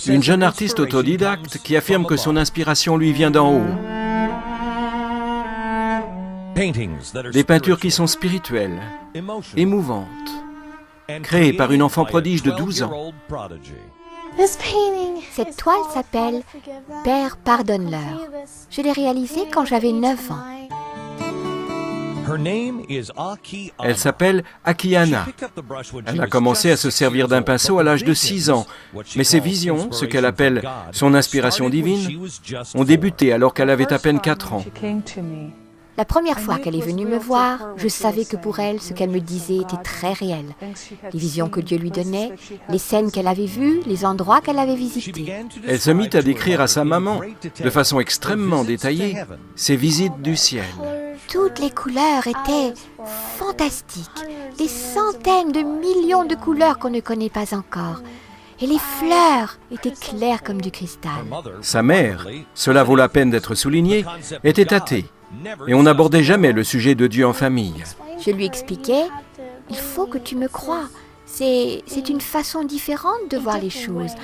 Une jeune artiste autodidacte qui affirme que son inspiration lui vient d'en haut. Des peintures qui sont spirituelles, émouvantes, créées par une enfant prodige de 12 ans. Cette toile s'appelle « Père, pardonne-leur ». Je l'ai réalisée quand j'avais 9 ans. Elle s'appelle Akiana. Elle a commencé à se servir d'un pinceau à l'âge de 6 ans, mais ses visions, ce qu'elle appelle son inspiration divine, ont débuté alors qu'elle avait à peine 4 ans. La première fois qu'elle est venue me voir, je savais que pour elle, ce qu'elle me disait était très réel. Les visions que Dieu lui donnait, les scènes qu'elle avait vues, les endroits qu'elle avait visités. Elle se mit à décrire à sa maman, de façon extrêmement détaillée, ses visites du ciel. Toutes les couleurs étaient fantastiques. Des centaines de millions de couleurs qu'on ne connaît pas encore. Et les fleurs étaient claires comme du cristal. Sa mère, cela vaut la peine d'être souligné, était athée. Et on n'abordait jamais le sujet de Dieu en famille. Je lui expliquais, il faut que tu me crois. C'est une façon différente de voir les choses.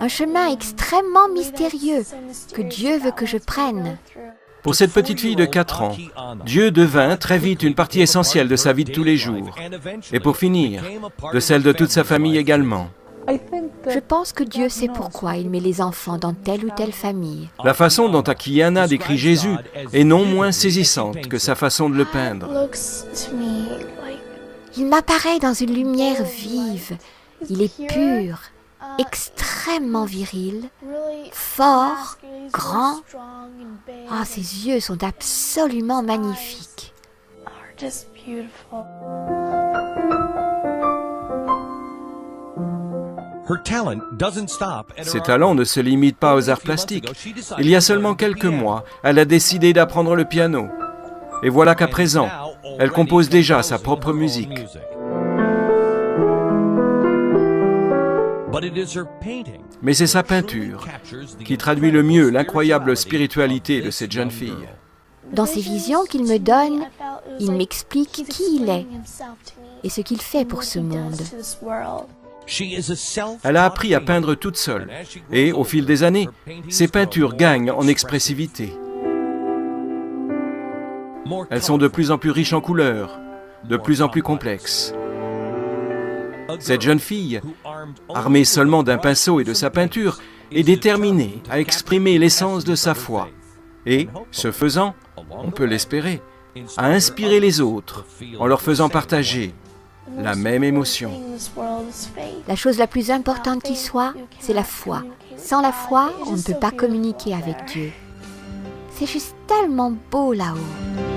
Un chemin extrêmement mystérieux que Dieu veut que je prenne. Pour cette petite fille de 4 ans, Dieu devint très vite une partie essentielle de sa vie de tous les jours. Et pour finir, de celle de toute sa famille également. Je pense que Dieu sait pourquoi il met les enfants dans telle ou telle famille. La façon dont Akiana décrit Jésus est non moins saisissante que sa façon de le peindre. Il m'apparaît dans une lumière vive. Il est pur, extrêmement viril, fort, grand. Ah, ses yeux sont absolument magnifiques. Ses talents ne se limitent pas aux arts plastiques. Il y a seulement quelques mois, elle a décidé d'apprendre le piano. Et voilà qu'à présent, elle compose déjà sa propre musique. Mais c'est sa peinture qui traduit le mieux l'incroyable spiritualité de cette jeune fille. Dans ces visions qu'il me donne, il m'explique qui il est et ce qu'il fait pour ce monde. Elle a appris à peindre toute seule et, au fil des années, ses peintures gagnent en expressivité. Elles sont de plus en plus riches en couleurs, de plus en plus complexes. Cette jeune fille, armée seulement d'un pinceau et de sa peinture, est déterminée à exprimer l'essence de sa foi et, ce faisant, on peut l'espérer, à inspirer les autres en leur faisant partager la même émotion. La chose la plus importante qui soit, c'est la foi. Sans la foi, on ne peut pas communiquer avec Dieu. C'est juste tellement beau là-haut.